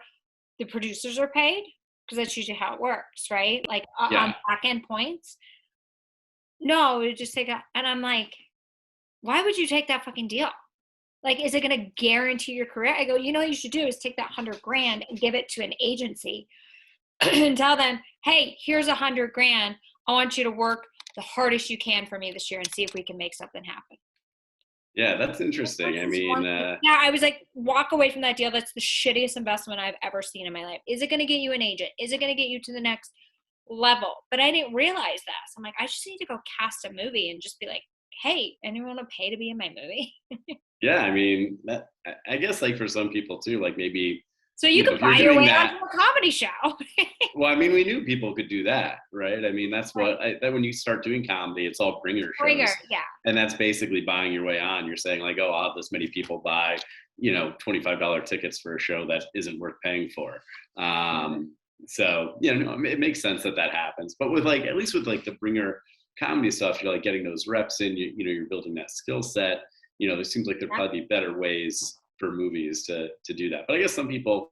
the producers are paid? Because that's usually how it works, right? Like on back end points. No, it just take and I'm like, why would you take that fucking deal? Like, is it going to guarantee your career? I go, what you should do is take that 100 grand and give it to an agency and tell them, hey, here's 100 grand. I want you to work the hardest you can for me this year and see if we can make something happen. Yeah, that's interesting. I mean, I was like, walk away from that deal. That's the shittiest investment I've ever seen in my life. Is it going to get you an agent? Is it going to get you to the next level? But I didn't realize that. So I'm like, I just need to go cast a movie and just be like, hey, anyone want to pay to be in my movie? Yeah, I mean, I guess like for some people too, like maybe. So you can buy your way onto a comedy show. Well, I mean, we knew people could do that, right? I mean, that's what that when you start doing comedy, it's all bringer shows. Yeah. And that's basically buying your way on. You're saying like, oh, I'll have this many people buy, $25 tickets for a show that isn't worth paying for. So, it makes sense that happens. But with like, at least with like the bringer comedy stuff, you're like getting those reps in, you're building that skill set. There seems like there'd probably be better ways for movies to do that. But I guess some people,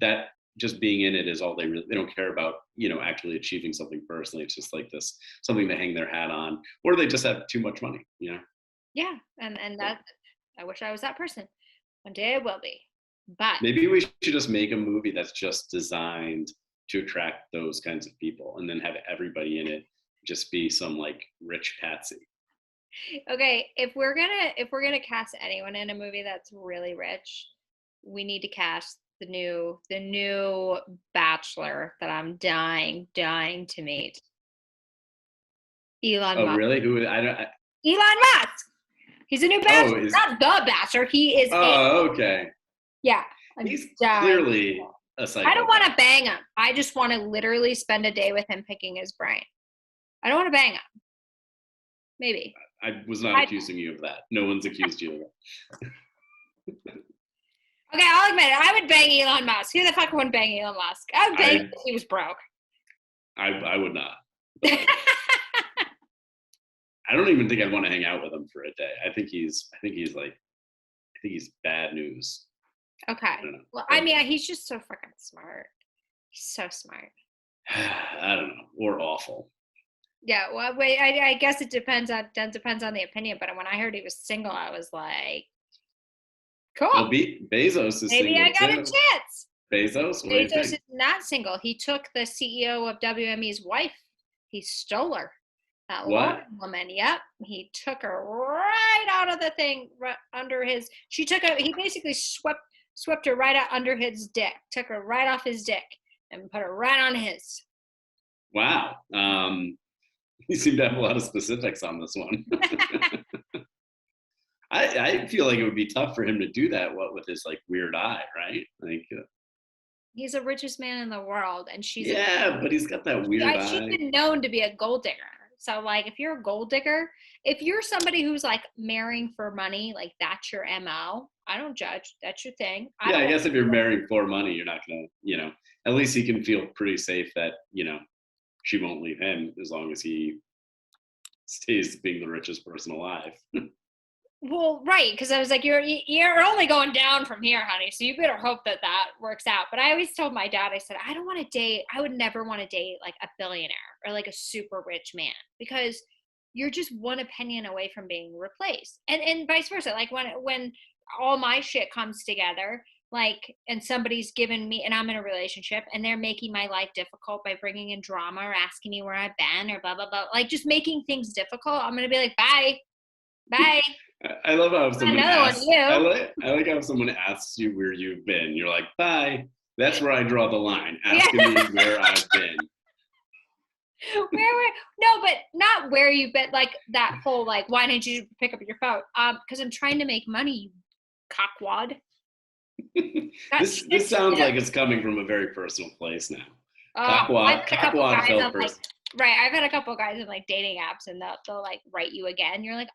that just being in it is all they don't care about, actually achieving something personally. It's just like this, something to hang their hat on, or they just have too much money, Yeah. And that, I wish I was that person. One day I will be, but. Maybe we should just make a movie that's just designed to attract those kinds of people and then have everybody in it just be some like rich patsy. Okay, if we're gonna cast anyone in a movie that's really rich, we need to cast the new Bachelor that I'm dying to meet. Elon Musk. Oh, really? Elon Musk. He's a new Bachelor. Oh, Not the Bachelor. He is. Oh, okay. Yeah. He's clearly a psychopath. I don't want to bang him. I just want to literally spend a day with him picking his brain. I don't want to bang him. Maybe. I was not accusing you of that. No one's accused you of that. Okay, I'll admit it. I would bang Elon Musk. Who the fuck wouldn't bang Elon Musk? I would bang him if he was broke. I would not. I don't even think I'd want to hang out with him for a day. I think he's bad news. Okay. Well, I mean, he's just so freaking smart. He's so smart. I don't know. Or awful. Yeah, well, wait, I guess it depends on the opinion. But when I heard he was single, I was like, cool. Well, Bezos is maybe single I got too. a chance. Bezos? What Bezos do you is think? not single. He took the CEO of WME's wife. He stole her. That What? woman. Yep. He took her right out of the thing, right under his. He basically swept her right out under his dick. Took her right off his dick and put her right on his. Wow. You seem to have a lot of specifics on this one. I feel like it would be tough for him to do that. What with his like weird eye, right? Like. He's the richest man in the world, and she's. Yeah, but he's got that weird eye. She's been known to be a gold digger. So, like, if you're a gold digger, if you're somebody who's like marrying for money, like that's your MO. I don't judge. That's your thing. I guess if you're marrying for money, you're not gonna, at least he can feel pretty safe that, she won't leave him as long as he stays being the richest person alive. Well, right, because I was like, you're only going down from here, honey. So you better hope that works out. But I always told my dad, I said, I would never want to date like a billionaire or like a super rich man, because you're just one opinion away from being replaced, and vice versa. Like when all my shit comes together, like, and somebody's given me, and I'm in a relationship, and they're making my life difficult by bringing in drama or asking me where I've been or blah blah blah, like just making things difficult. I'm gonna be like, bye. I love how someone asks. I like how someone asks you where you've been. You're like, bye. That's where I draw the line. Asking me where I've been. No, but not where you've been. Like that whole like, why didn't you pick up your phone? Because I'm trying to make money, you cockwad. This sounds like it's coming from a very personal place now. Cockwad felt personal. Right, I've had a couple of guys in like dating apps, and they'll like write you again. You're like,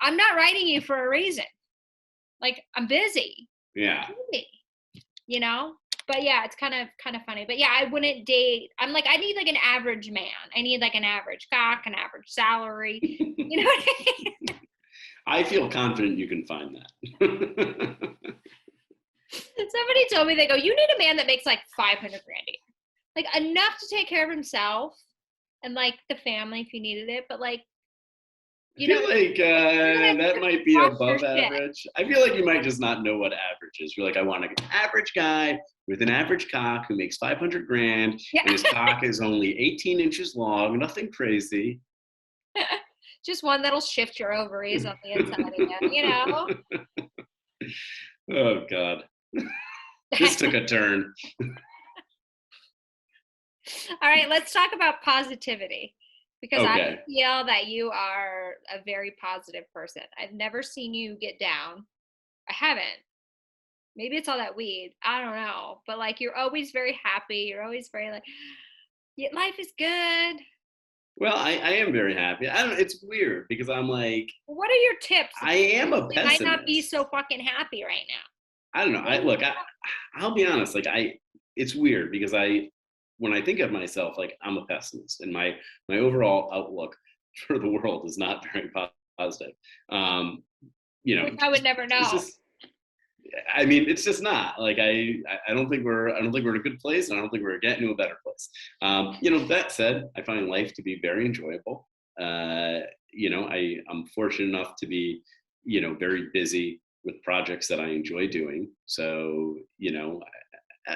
I'm not writing you for a reason. Like, I'm busy. Yeah. But yeah, it's kind of funny. But yeah, I wouldn't date. I'm like, I need like an average man. I need like an average cock, an average salary. You know what I mean? I feel confident you can find that. Somebody told me, they go, you need a man that makes like $500,000 a year. Like enough to take care of himself and like the family if you needed it. But like, I feel like that might be above average. I feel like you might just not know what average is. You're like, I want an average guy with an average cock who makes $500,000, and his cock is only 18 inches long, nothing crazy. Just one that'll shift your ovaries on the inside again, Oh God. This took a turn. All right, let's talk about positivity. Because okay. I feel that you are a very positive person. I've never seen you get down. I haven't. Maybe it's all that weed. I don't know. But like, you're always very happy. You're always very like, life is good. Well, I am very happy. I don't know. It's weird because I'm like. What are your tips? I am a pessimist. You might not be so fucking happy right now. I don't know. I'll be honest. Like it's weird because when I think of myself, like I'm a pessimist, and my overall outlook for the world is not very positive. Which I would never know. It's just not like I don't think we're in a good place, and I don't think we're getting to a better place. That said, I find life to be very enjoyable. I'm fortunate enough to be, very busy with projects that I enjoy doing. So,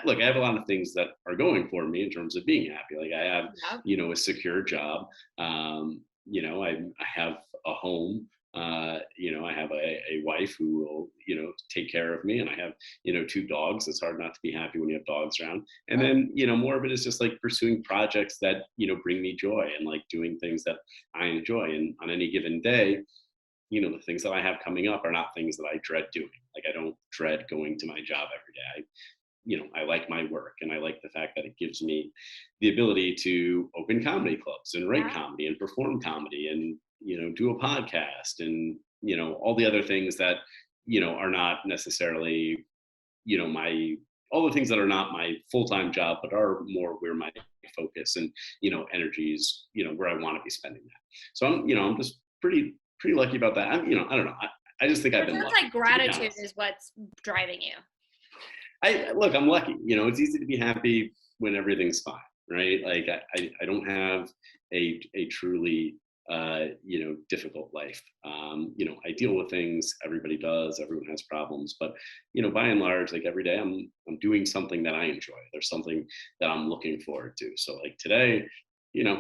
look, I have a lot of things that are going for me in terms of being happy. Like I have, a secure job. I have a home. I have a wife who will, take care of me, and I have, 2 dogs. It's hard not to be happy when you have dogs around. And then, more of it is just like pursuing projects that, bring me joy, and like doing things that I enjoy. And on any given day, the things that I have coming up are not things that I dread doing. Like, I don't dread going to my job every day. I like my work, and I like the fact that it gives me the ability to open comedy clubs and write comedy and perform comedy and, do a podcast and, all the other things that, are not necessarily, all the things that are not my full-time job, but are more where my focus and, energies, where I want to be spending that. So I'm just pretty lucky about that. I don't know. I just think I've been lucky. It sounds like gratitude is what's driving you. I'm lucky. It's easy to be happy when everything's fine, right? Like I don't have a truly difficult life. I deal with things. Everybody does. Everyone has problems, but by and large, like every day, I'm doing something that I enjoy. There's something that I'm looking forward to. So like today,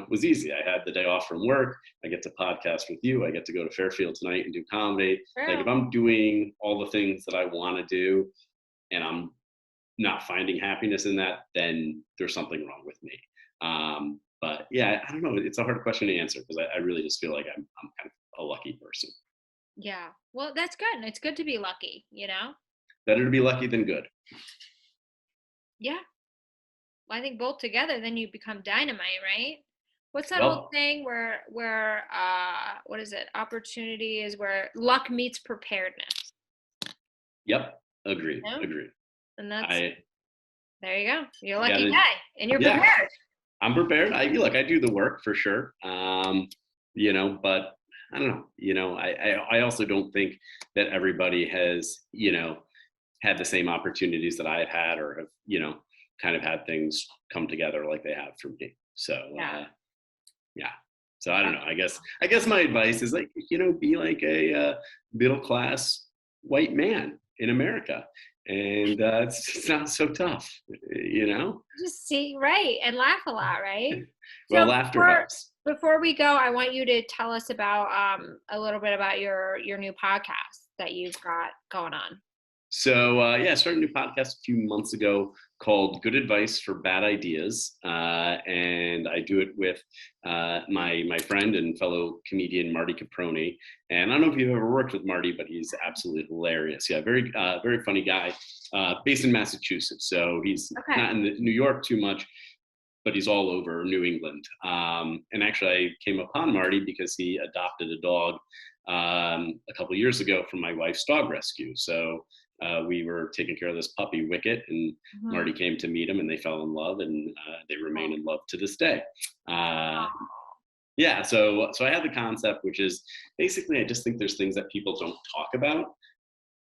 was easy. I had the day off from work. I get to podcast with you. I get to go to Fairfield tonight and do comedy. Sure. Like if I'm doing all the things that I want to do, and I'm not finding happiness in that, then there's something wrong with me. But yeah, I don't know. It's a hard question to answer because I really just feel like I'm kind of a lucky person. Yeah. Well, that's good. It's good to be lucky, Better to be lucky than good. Yeah. Well, I think both together, then you become dynamite, right? What's that old thing where what is it? Opportunity is where luck meets preparedness. Yep. Agreed. Agreed. And there you go. You're a lucky guy, and you're prepared. I'm prepared. I do the work for sure. But I don't know. I also don't think that everybody has, had the same opportunities that I've had, or have, kind of had things come together like they have for me. So So I don't know. I guess my advice is like, be like a middle class white man in America. And it's not so tough, Just see, right, and laugh a lot, right? Well, laughter helps. Before we go, I want you to tell us about a little bit about your new podcast that you've got going on. So I started a new podcast a few months ago called Good Advice for Bad Ideas, and I do it with my friend and fellow comedian Marty Caproni. And I don't know if you've ever worked with Marty, but he's absolutely hilarious. Yeah, very funny guy, based in Massachusetts. So he's not in New York too much, but he's all over New England. And actually, I came upon Marty because he adopted a dog a couple of years ago from my wife's dog rescue. So we were taking care of this puppy, Wicket, and Marty came to meet him, and they fell in love, and they remain in love to this day. Yeah, so I have the concept, which is basically I just think there's things that people don't talk about,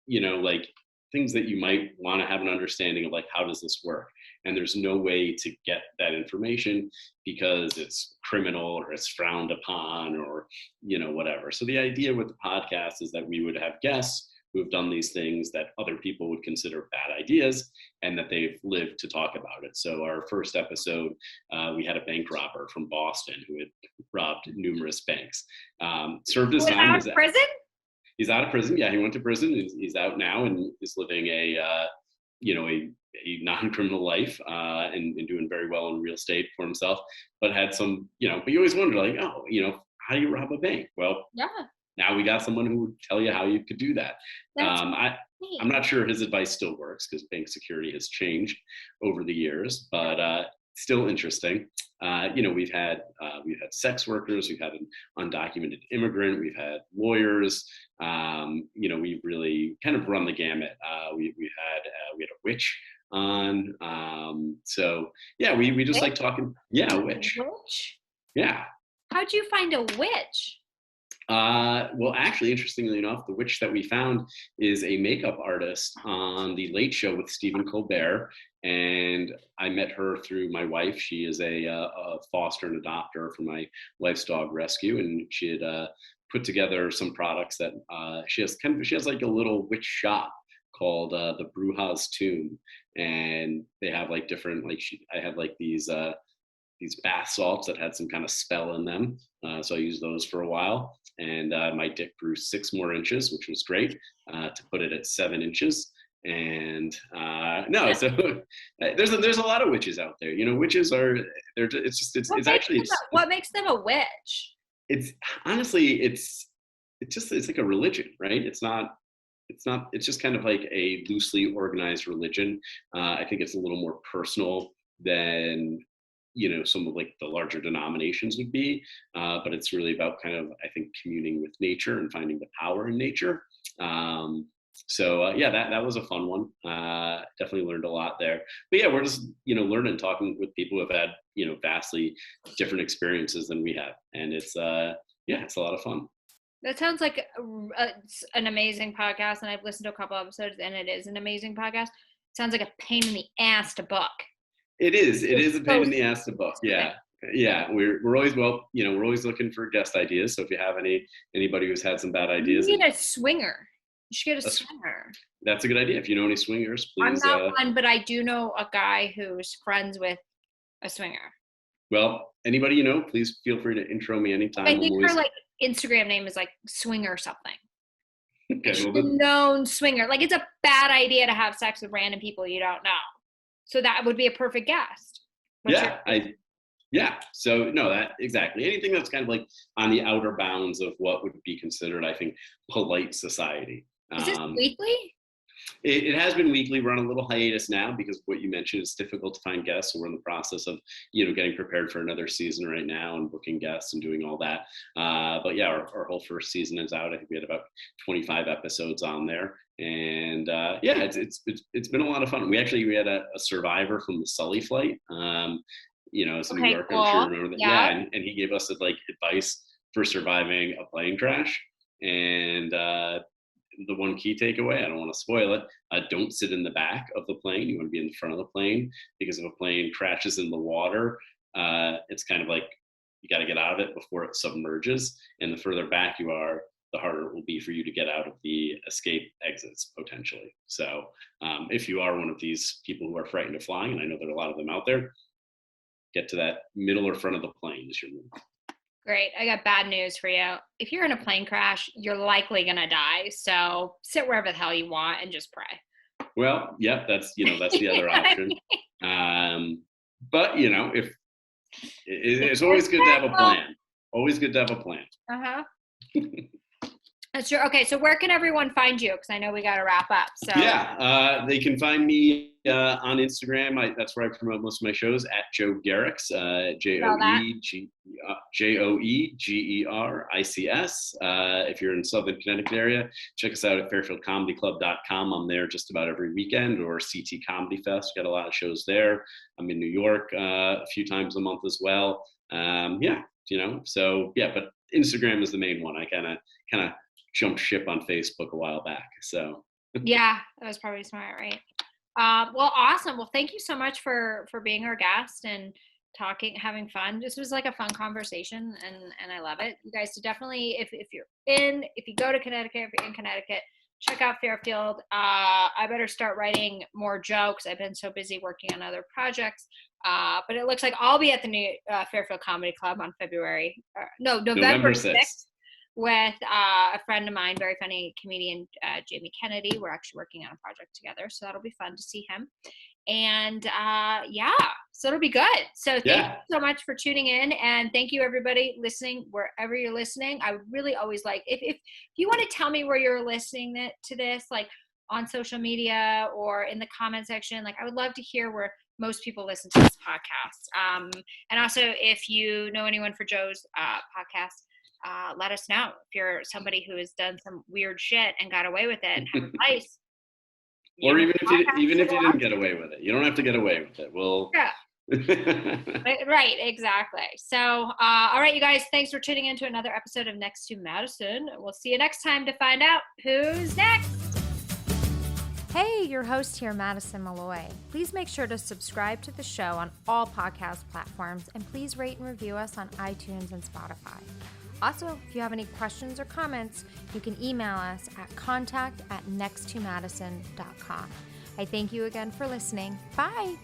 like things that you might want to have an understanding of, like, how does this work? And there's no way to get that information because it's criminal or it's frowned upon or, whatever. So the idea with the podcast is that we would have guests who have done these things that other people would consider bad ideas and that they've lived to talk about it. So our first episode, we had a bank robber from Boston who had robbed numerous banks. Served his time. Out of prison? He's out of prison. Yeah, he went to prison. He's out now and is living a non-criminal life and doing very well in real estate for himself, but had some, but you always wonder, like, how do you rob a bank? Well, yeah. Now we got someone who would tell you how you could do that. I'm not sure his advice still works because bank security has changed over the years, but still interesting. We've had sex workers, we've had an undocumented immigrant, we've had lawyers. We've really kind of run the gamut. We had a witch on. So yeah, we just like talking. Yeah, a witch. Witch? Yeah. How'd you find a witch? Well, actually, interestingly enough, the witch that we found is a makeup artist on The Late Show with Stephen Colbert, and I met her through my wife. She is a foster and adopter for my wife's dog rescue, and she had put together some products that she has like a little witch shop called the Bruja's Tomb, and they have like different I had like these bath salts that had some kind of spell in them. So I used those for a while, and my dick grew 6 more inches, which was great, to put it at 7 inches. And so there's a lot of witches out there. Witches are it's actually what makes them a witch? It's honestly, it's like a religion, right? It's just kind of like a loosely organized religion. I think it's a little more personal than, some of like the larger denominations would be. But it's really about kind of, I think, communing with nature and finding the power in nature. That was a fun one. Definitely learned a lot there. But yeah, we're just, learning, talking with people who have had, vastly different experiences than we have. And it's a lot of fun. That sounds like an amazing podcast, and I've listened to a couple episodes, and it is an amazing podcast. It sounds like a pain in the ass to book. It is a pain in the ass to book. Yeah. We're always we're always looking for guest ideas. So if you have anybody who's had some bad ideas, you need a swinger. You should get a swinger. That's a good idea. If you know any swingers, please. I'm not one, but I do know a guy who's friends with a swinger. Well, anybody please feel free to intro me anytime. I think her Instagram name is swinger something. Okay, She's a known swinger. It's a bad idea to have sex with random people you don't know. So that would be a perfect guest. So no, that exactly. Anything that's kind of on the outer bounds of what would be considered, I think, polite society. Is this weekly? It has been weekly. We're on a little hiatus now because what you mentioned, it's difficult to find guests. So we're in the process of, getting prepared for another season right now and booking guests and doing all that. But yeah, our whole first season is out. I think we had about 25 episodes on there. And it's been a lot of fun. We had a survivor from the Sully flight. It's a New Yorker. Cool. I'm sure you remember that. Yeah, and he gave us advice for surviving a plane crash. And the one key takeaway, I don't want to spoil it, don't sit in the back of the plane. You want to be in the front of the plane, because if a plane crashes in the water, it's kind of you got to get out of it before it submerges. And the further back you are, the harder it will be for you to get out of the escape exits potentially. So if you are one of these people who are frightened of flying, and I know there are a lot of them out there, get to that middle or front of the plane is your move. Great. I got bad news for you. If you're in a plane crash, you're likely going to die. So sit wherever the hell you want and just pray. Well, yeah, that's the other option. But if it's always good to have a plan. Always good to have a plan. Uh-huh. That's true. Okay, so where can everyone find you? Because I know we got to wrap up. So they can find me on Instagram. That's where I promote most of my shows, at Joe Gerics, JoeGerics. If you're in Southern Connecticut area, check us out at fairfieldcomedyclub.com. I'm there just about every weekend, or CT Comedy Fest. Got a lot of shows there. I'm in New York a few times a month as well. But Instagram is the main one. I kind of jumped ship on Facebook a while back. So yeah, that was probably smart, right? Well, awesome. Well, thank you so much for being our guest and talking, having fun. This was a fun conversation, and I love it. You guys should definitely, if you go to Connecticut, if you're in Connecticut, check out Fairfield. I better start writing more jokes. I've been so busy working on other projects. But it looks like I'll be at the new Fairfield Comedy Club on November 6th. With a friend of mine, very funny comedian, Jamey Kennedy. We're actually working on a project together, so that'll be fun to see him. And so it'll be good. So thank you so much for tuning in, and thank you everybody listening wherever you're listening. I would really always like if you want to tell me where you're listening to this, on social media or in the comment section. I would love to hear where most people listen to this podcast. And also, if you know anyone for Joe's podcast, let us know. If you're somebody who has done some weird shit and got away with it and have advice. Or even if you didn't get away with it, you don't have to get away with it. Right, exactly. So, all right, you guys, thanks for tuning in to another episode of Next to Madison. We'll see you next time to find out who's next. Hey, your host here, Madison Malloy. Please make sure to subscribe to the show on all podcast platforms, and please rate and review us on iTunes and Spotify. Also, if you have any questions or comments, you can email us at contact@nexttomadison.com. I thank you again for listening. Bye.